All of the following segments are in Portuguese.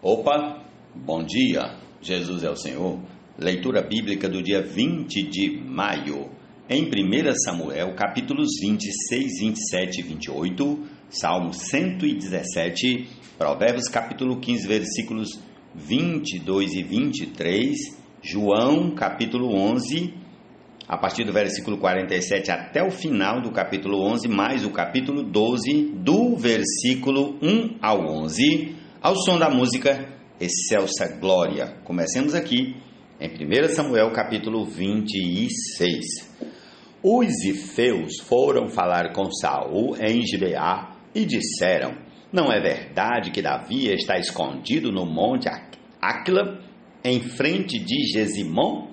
Opa, bom dia, Jesus é o Senhor. Leitura bíblica do dia 20 de maio, em 1 Samuel, capítulos 26, 27 e 28, Salmo 117, Provérbios capítulo 15, versículos 22 e 23, João capítulo 11, a partir do versículo 47 até o final do capítulo 11, mais o capítulo 12, do versículo 1 ao 11, ao som da música Excelsa Glória. Comecemos aqui em 1 Samuel capítulo 26. Os zifeus foram falar com Saul em Gibeá e disseram: não é verdade que Davi está escondido no monte Áquila, em frente de Gesimom?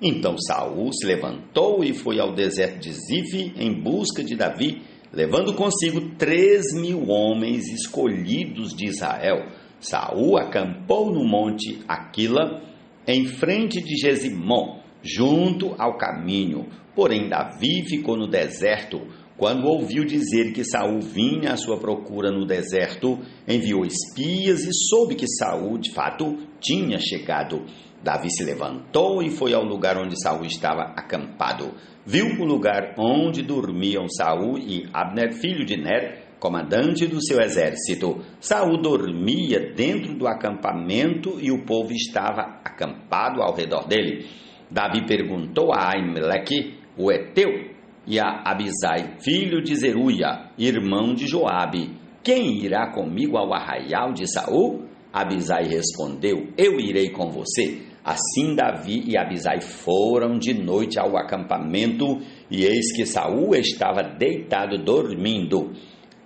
Então Saul se levantou e foi ao deserto de Zif em busca de Davi, levando consigo 3.000 homens escolhidos de Israel. Saul acampou no monte Áquila, em frente de Gesimom, junto ao caminho. Porém Davi ficou no deserto. Quando ouviu dizer que Saul vinha à sua procura no deserto, enviou espias e soube que Saul, de fato, tinha chegado. Davi se levantou e foi ao lugar onde Saul estava acampado. Viu o lugar onde dormiam Saul e Abner, filho de Ner, comandante do seu exército. Saul dormia dentro do acampamento e o povo estava acampado ao redor dele. Davi perguntou a Aimeleque, o Eteu, e a Abisai, filho de Zeruia, irmão de Joabe: quem irá comigo ao arraial de Saul? Abisai respondeu: eu irei com você. Assim Davi e Abisai foram de noite ao acampamento, e eis que Saul estava deitado dormindo.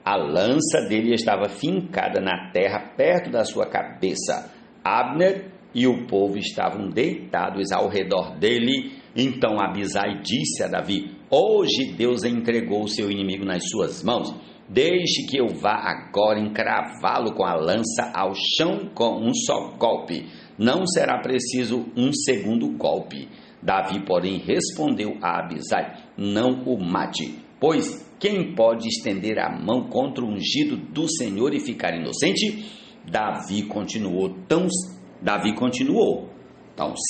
A lança dele estava fincada na terra perto da sua cabeça. Abner e o povo estavam deitados ao redor dele. Então Abisai disse a Davi: hoje Deus entregou o seu inimigo nas suas mãos. Deixe que eu vá agora encravá-lo com a lança ao chão com um só golpe. Não será preciso um segundo golpe. Davi, porém, respondeu a Abisai: não o mate, pois quem pode estender a mão contra o ungido do Senhor e ficar inocente? Davi continuou: tão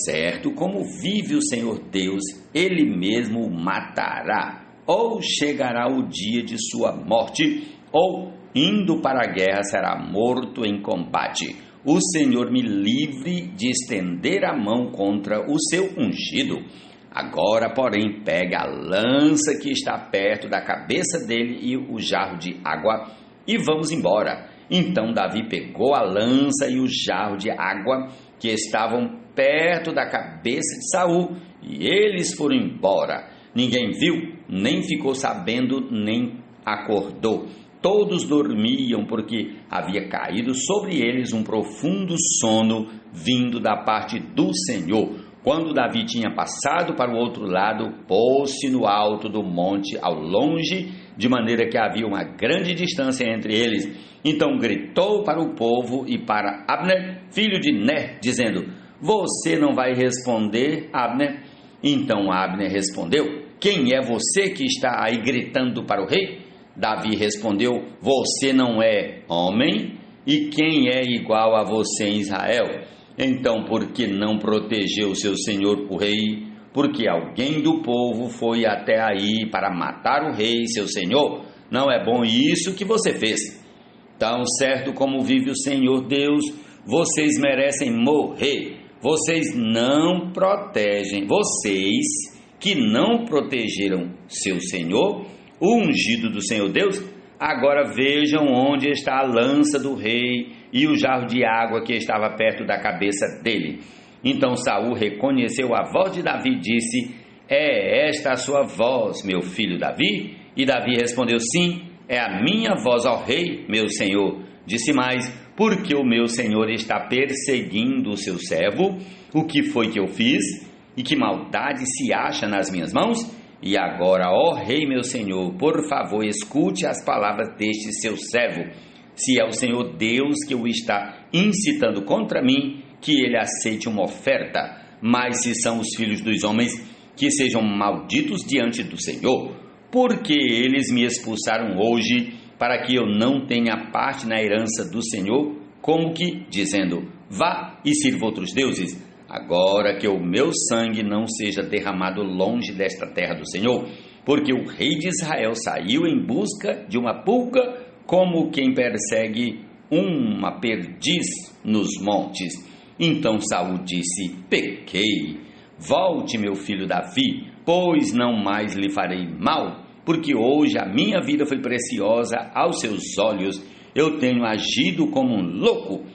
certo como vive o Senhor Deus, ele mesmo o matará. Ou chegará o dia de sua morte, ou, indo para a guerra, será morto em combate. O Senhor me livre de estender a mão contra o seu ungido. Agora, porém, pega a lança que está perto da cabeça dele e o jarro de água, e vamos embora. Então Davi pegou a lança e o jarro de água que estavam perto da cabeça de Saul, e eles foram embora. Ninguém viu, nem ficou sabendo, nem acordou. Todos dormiam, porque havia caído sobre eles um profundo sono vindo da parte do Senhor. Quando Davi tinha passado para o outro lado, pôs-se no alto do monte ao longe, de maneira que havia uma grande distância entre eles. Então gritou para o povo e para Abner, filho de Ner, dizendo: você não vai responder, Abner? Então Abner respondeu: quem é você que está aí gritando para o rei? Davi respondeu: você não é homem? E quem é igual a você em Israel? Então por que não protegeu seu senhor o rei? Porque alguém do povo foi até aí para matar o rei, seu senhor. Não é bom isso que você fez. Tão certo como vive o Senhor Deus, vocês merecem morrer. Vocês não protegem, vocês que não protegeram seu senhor, o ungido do Senhor Deus. Agora vejam onde está a lança do rei e o jarro de água que estava perto da cabeça dele. Então Saul reconheceu a voz de Davi e disse: é esta a sua voz, meu filho Davi? E Davi respondeu: sim, é a minha voz, ó rei, meu senhor. Disse mais: porque o meu senhor está perseguindo o seu servo? O que foi que eu fiz? E que maldade se acha nas minhas mãos? E agora, ó rei meu senhor, por favor, escute as palavras deste seu servo. Se é o Senhor Deus que o está incitando contra mim, que ele aceite uma oferta. Mas se são os filhos dos homens, que sejam malditos diante do Senhor, porque eles me expulsaram hoje, para que eu não tenha parte na herança do Senhor. como que dizendo: vá e sirva outros deuses, agora que o meu sangue não seja derramado longe desta terra do Senhor, porque o rei de Israel saiu em busca de uma pulga, como quem persegue uma perdiz nos montes. Então Saul disse: pequei. Volte, meu filho Davi, pois não mais lhe farei mal, porque hoje a minha vida foi preciosa aos seus olhos. Eu tenho agido como um louco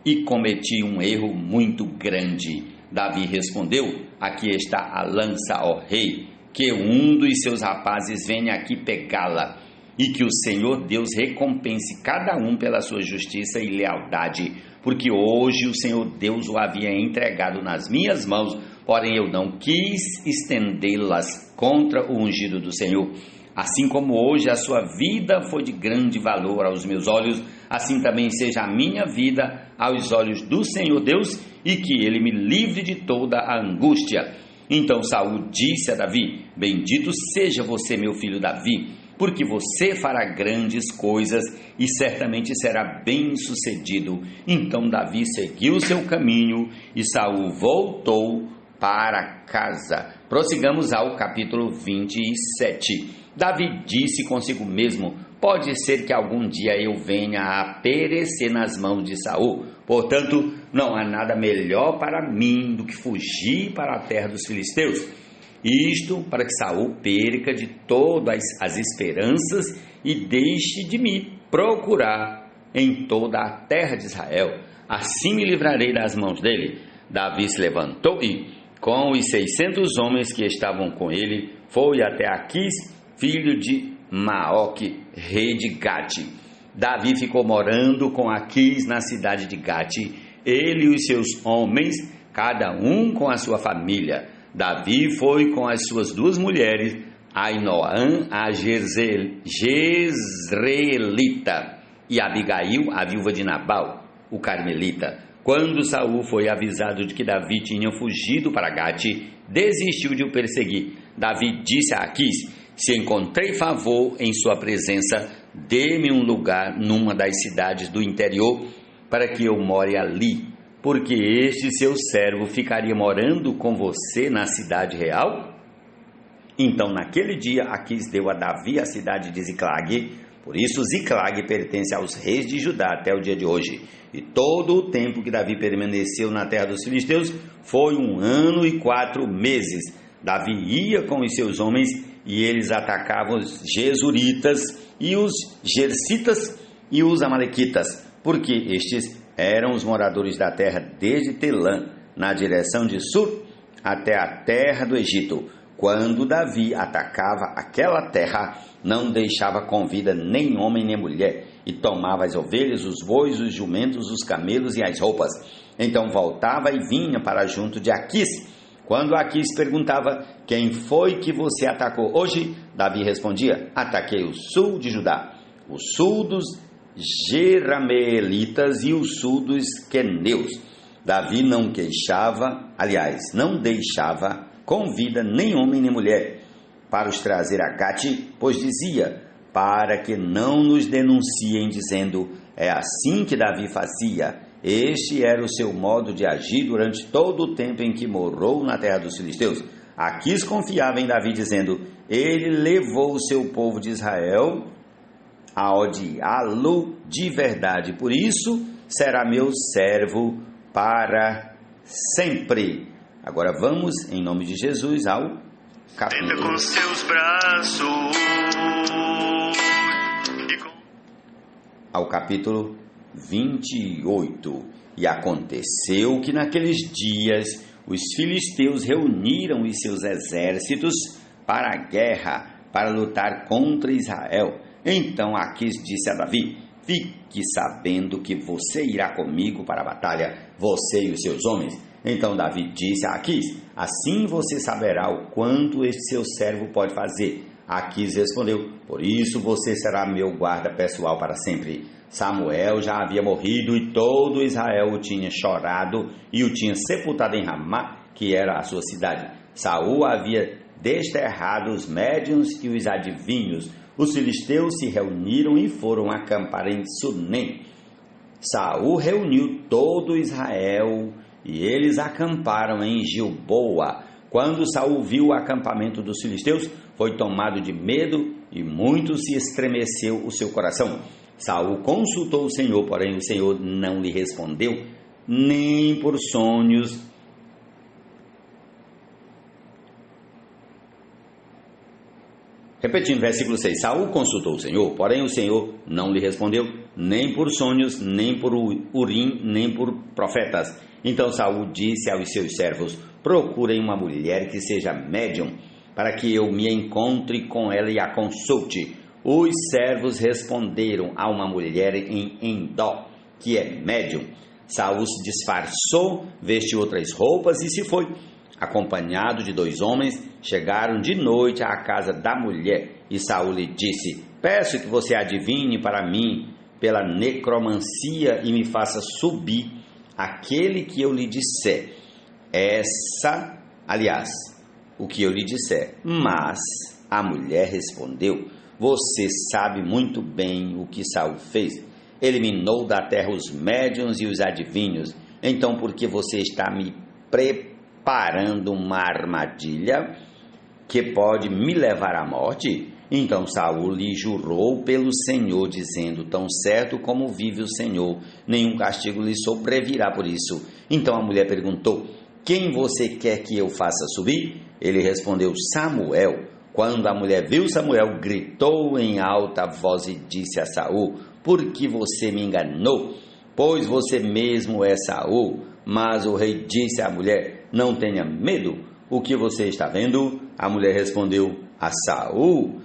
e cometi um erro muito grande. Davi respondeu: aqui está a lança, ó rei, que um dos seus rapazes venha aqui pegá-la, e que o Senhor Deus recompense cada um pela sua justiça e lealdade, porque hoje o Senhor Deus o havia entregado nas minhas mãos, porém eu não quis estendê-las contra o ungido do Senhor. Assim como hoje a sua vida foi de grande valor aos meus olhos, assim também seja a minha vida aos olhos do Senhor Deus, e que ele me livre de toda a angústia. Então Saul disse a Davi: bendito seja você, meu filho Davi, porque você fará grandes coisas e certamente será bem sucedido. Então Davi seguiu o seu caminho e Saul voltou para casa. Prossigamos ao capítulo 27. Davi disse consigo mesmo: pode ser que algum dia eu venha a perecer nas mãos de Saul, portanto não há nada melhor para mim do que fugir para a terra dos filisteus. Isto para que Saul perca de todas as esperanças e deixe de me procurar em toda a terra de Israel. Assim me livrarei das mãos dele. Davi se levantou e, com os 600 homens que estavam com ele, foi até Aquis, filho de Maoque, rei de Gate. Davi ficou morando com Aquis na cidade de Gate, ele e os seus homens, cada um com a sua família. Davi foi com as suas duas mulheres, Ainoã, a Jezreelita, e Abigail, a viúva de Nabal, o carmelita. Quando Saul foi avisado de que Davi tinha fugido para Gate, desistiu de o perseguir. Davi disse a Aquis: se encontrei favor em sua presença, dê-me um lugar numa das cidades do interior, para que eu more ali, porque este seu servo ficaria morando com você na cidade real? Então naquele dia Aquis deu a Davi a cidade de Ziclag. Por isso Ziclag pertence aos reis de Judá até o dia de hoje. E todo o tempo que Davi permaneceu na terra dos filisteus foi 1 ano e 4 meses. Davi ia com os seus homens e eles atacavam os Gesuritas e os Gersitas e os Amalequitas, porque estes eram os moradores da terra desde Telã, na direção de Sur, até a terra do Egito. Quando Davi atacava aquela terra, não deixava com vida nem homem nem mulher, e tomava as ovelhas, os bois, os jumentos, os camelos e as roupas. Então voltava e vinha para junto de Aquis. Quando Aquis perguntava: quem foi que você atacou hoje? Davi respondia: ataquei o sul de Judá, o sul dos Jerameelitas e o sul dos Queneus. Davi não não deixava com vida nem homem nem mulher para os trazer a Gate, pois dizia: para que não nos denunciem dizendo: é assim que Davi fazia. Este era o seu modo de agir durante todo o tempo em que morou na terra dos filisteus. Aquis confiava em Davi dizendo: ele levou o seu povo de Israel a odiá-lo de verdade, por isso será meu servo para sempre. Agora vamos, em nome de Jesus, ao capítulo. Com seus braços. Ao capítulo 28. E aconteceu que naqueles dias os filisteus reuniram os seus exércitos para a guerra, para lutar contra Israel. Então Aquis disse a Davi: fique sabendo que você irá comigo para a batalha, você e os seus homens. Então Davi disse a Aquis: assim você saberá o quanto este seu servo pode fazer. Aquis respondeu: por isso você será meu guarda pessoal para sempre. Samuel já havia morrido e todo Israel o tinha chorado e o tinha sepultado em Ramá, que era a sua cidade. Saul havia desterrado os médiuns e os adivinhos. Os filisteus se reuniram e foram acampar em Sunem. Saul reuniu todo Israel e eles acamparam em Gilboa. Quando Saul viu o acampamento dos filisteus, foi tomado de medo e muito se estremeceu o seu coração. Saul consultou o Senhor, porém o Senhor não lhe respondeu, nem por sonhos. Repetindo, versículo 6. Saul consultou o Senhor, porém o Senhor não lhe respondeu, nem por sonhos, nem por Urim, nem por profetas. Então Saul disse aos seus servos: procurem uma mulher que seja médium, para que eu me encontre com ela e a consulte. Os servos responderam a uma mulher em Endó, que é médium. Saul se disfarçou, vestiu outras roupas e se foi. Acompanhado de 2 homens, chegaram de noite à casa da mulher, e Saul lhe disse: peço que você adivinhe para mim pela necromancia e me faça subir aquele que eu lhe disser. O que eu lhe disser. Mas a mulher respondeu: você sabe muito bem o que Saul fez. Eliminou da terra os médiuns e os adivinhos. Então por que você está me preparando uma armadilha que pode me levar à morte? Então Saul lhe jurou pelo Senhor, dizendo: tão certo como vive o Senhor, nenhum castigo lhe sobrevirá por isso. Então a mulher perguntou: quem você quer que eu faça subir? Ele respondeu: Samuel. Quando a mulher viu Samuel, gritou em alta voz e disse a Saul: por que você me enganou? Pois você mesmo é Saul. Mas o rei disse à mulher: não tenha medo, o que você está vendo? A mulher respondeu a Saul: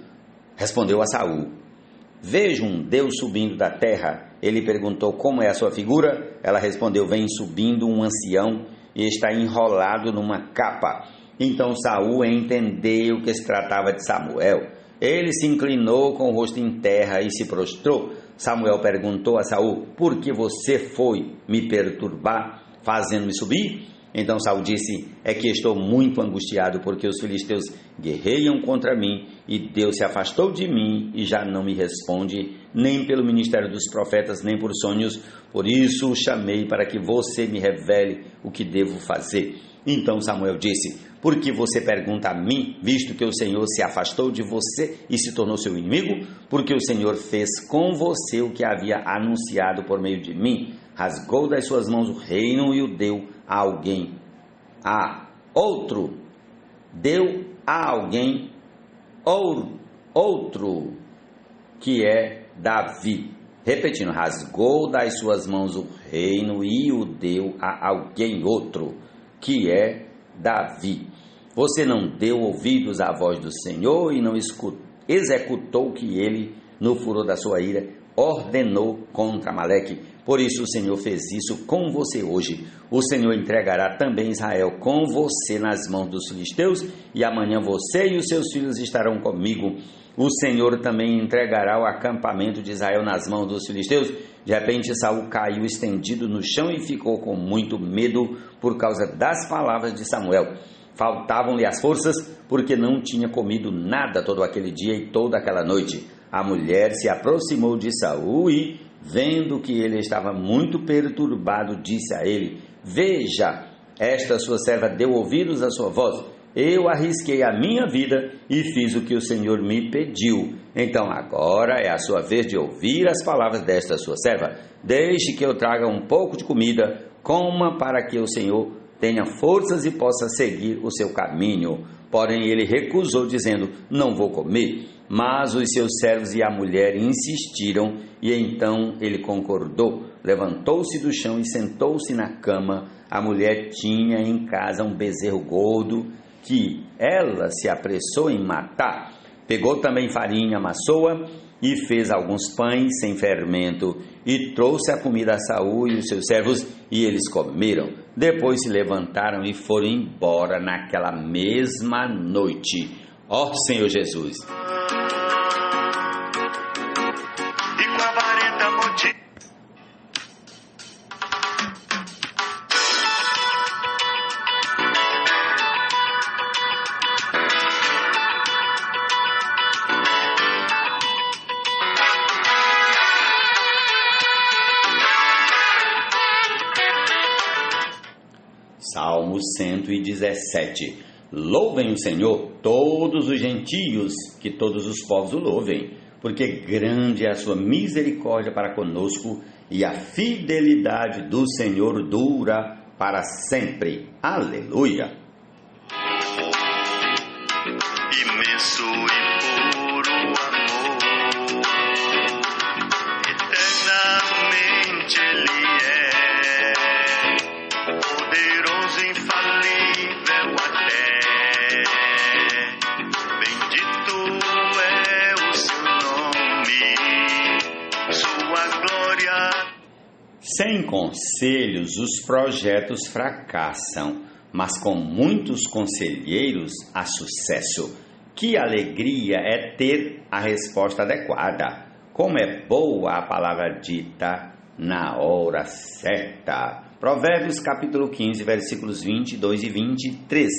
vejo um Deus subindo da terra. Ele perguntou: como é a sua figura? Ela respondeu: vem subindo um ancião e está enrolado numa capa. Então Saul entendeu que se tratava de Samuel. Ele se inclinou com o rosto em terra e se prostrou. Samuel perguntou a Saul: por que você foi me perturbar, fazendo-me subir? Então Saul disse: é que estou muito angustiado, porque os filisteus guerreiam contra mim, e Deus se afastou de mim e já não me responde, nem pelo ministério dos profetas, nem por sonhos. Por isso o chamei para que você me revele o que devo fazer. Então Samuel disse: por que você pergunta a mim, visto que o Senhor se afastou de você e se tornou seu inimigo? Porque o Senhor fez com você o que havia anunciado por meio de mim. Rasgou das suas mãos o reino e o deu a alguém, outro, que é Davi. Repetindo, rasgou das suas mãos o reino e o deu a alguém outro, que é Davi. Você não deu ouvidos à voz do Senhor e não executou o que ele, no furor da sua ira, ordenou contra Amaleque. Por isso o Senhor fez isso com você hoje. O Senhor entregará também Israel com você nas mãos dos filisteus, e amanhã você e os seus filhos estarão comigo. O Senhor também entregará o acampamento de Israel nas mãos dos filisteus. De repente Saul caiu estendido no chão e ficou com muito medo por causa das palavras de Samuel. Faltavam-lhe as forças, porque não tinha comido nada todo aquele dia e toda aquela noite. A mulher se aproximou de Saul e, vendo que ele estava muito perturbado, disse a ele: veja, esta sua serva deu ouvidos à sua voz. Eu arrisquei a minha vida e fiz o que o Senhor me pediu. Então agora é a sua vez de ouvir as palavras desta sua serva. Deixe que eu traga um pouco de comida, coma para que o Senhor tenha forças e possa seguir o seu caminho. Porém ele recusou, dizendo: não vou comer. Mas os seus servos e a mulher insistiram, e então ele concordou. Levantou-se do chão e sentou-se na cama. A mulher tinha em casa um bezerro gordo, que ela se apressou em matar. Pegou também farinha, amassou-a e fez alguns pães sem fermento, e trouxe a comida a Saul e os seus servos, e eles comeram. Depois se levantaram e foram embora naquela mesma noite. Ó Senhor Jesus! 117. Louvem o Senhor todos os gentios, que todos os povos o louvem, porque grande é a sua misericórdia para conosco e a fidelidade do Senhor dura para sempre. Aleluia! Imenso e puro amor, eternamente Ele é, poderoso, infalível até. Bendito é o seu nome, sua glória. Sem conselhos os projetos fracassam, mas com muitos conselheiros há sucesso. Que alegria é ter a resposta adequada. Como é boa a palavra dita na hora certa. Provérbios capítulo 15, versículos 22 e 23.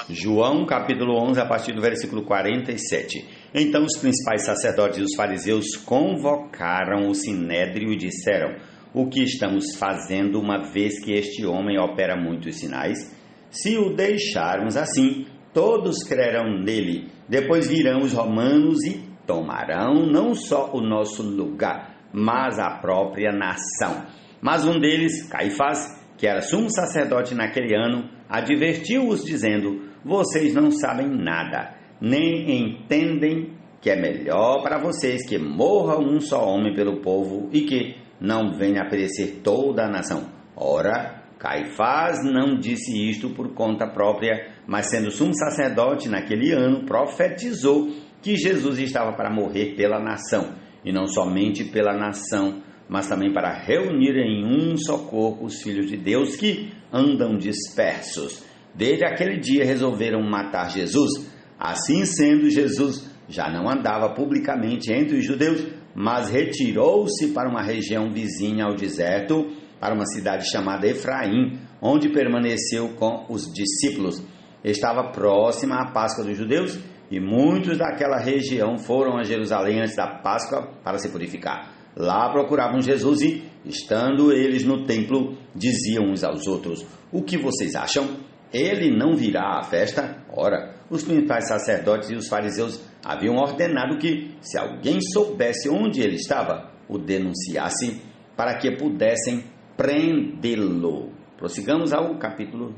João capítulo 11, a partir do versículo 47. Então os principais sacerdotes e os fariseus convocaram o sinédrio e disseram: o que estamos fazendo, uma vez que este homem opera muitos sinais? Se o deixarmos assim, todos crerão nele. Depois virão os romanos e tomarão não só o nosso lugar, mas a própria nação. Mas um deles, Caifás, que era sumo sacerdote naquele ano, advertiu-os dizendo: vocês não sabem nada, nem entendem que é melhor para vocês que morra um só homem pelo povo e que não venha a perecer toda a nação. Ora, Caifás não disse isto por conta própria, mas sendo sumo sacerdote naquele ano, profetizou que Jesus estava para morrer pela nação, e não somente pela nação, mas também para reunir em um só corpo os filhos de Deus que andam dispersos. Desde aquele dia resolveram matar Jesus. Assim sendo, Jesus já não andava publicamente entre os judeus, mas retirou-se para uma região vizinha ao deserto, para uma cidade chamada Efraim, onde permaneceu com os discípulos. Estava próxima a Páscoa dos judeus, e muitos daquela região foram a Jerusalém antes da Páscoa para se purificar. Lá procuravam Jesus e, estando eles no templo, diziam uns aos outros: o que vocês acham? Ele não virá à festa? Ora, os principais sacerdotes e os fariseus haviam ordenado que, se alguém soubesse onde ele estava, o denunciasse, para que pudessem prendê-lo. Prossigamos ao capítulo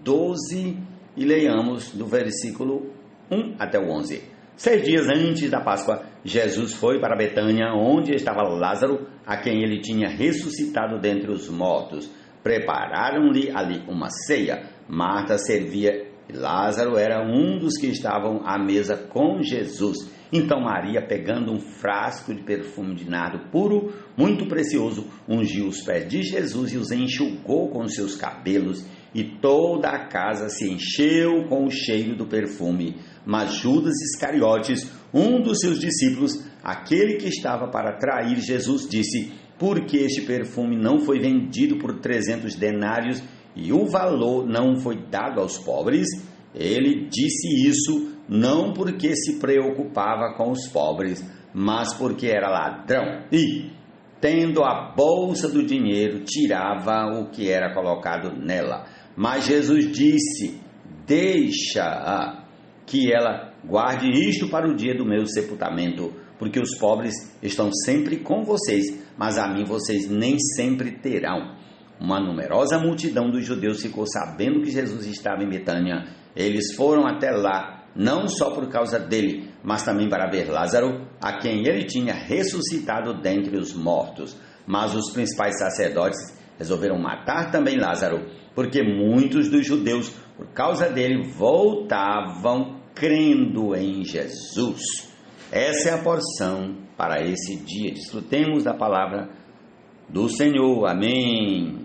12 e leiamos do versículo 1 até o 11. 6 dias antes da Páscoa, Jesus foi para Betânia, onde estava Lázaro, a quem ele tinha ressuscitado dentre os mortos. Prepararam-lhe ali uma ceia. Marta servia e Lázaro era um dos que estavam à mesa com Jesus. Então Maria, pegando um frasco de perfume de nardo puro, muito precioso, ungiu os pés de Jesus e os enxugou com seus cabelos, e toda a casa se encheu com o cheiro do perfume. Mas Judas Iscariotes, um dos seus discípulos, aquele que estava para trair Jesus, disse: por que este perfume não foi vendido por 300 denários e o valor não foi dado aos pobres? Ele disse isso não porque se preocupava com os pobres, mas porque era ladrão e, tendo a bolsa do dinheiro, tirava o que era colocado nela. Mas Jesus disse: deixa que ela guarde isto para o dia do meu sepultamento, porque os pobres estão sempre com vocês, mas a mim vocês nem sempre terão. Uma numerosa multidão dos judeus ficou sabendo que Jesus estava em Betânia. Eles foram até lá, não só por causa dele, mas também para ver Lázaro, a quem ele tinha ressuscitado dentre os mortos. Mas os principais sacerdotes resolveram matar também Lázaro, porque muitos dos judeus, por causa dele, voltavam crendo em Jesus. Essa é a porção para esse dia. Desfrutemos da palavra do Senhor. Amém.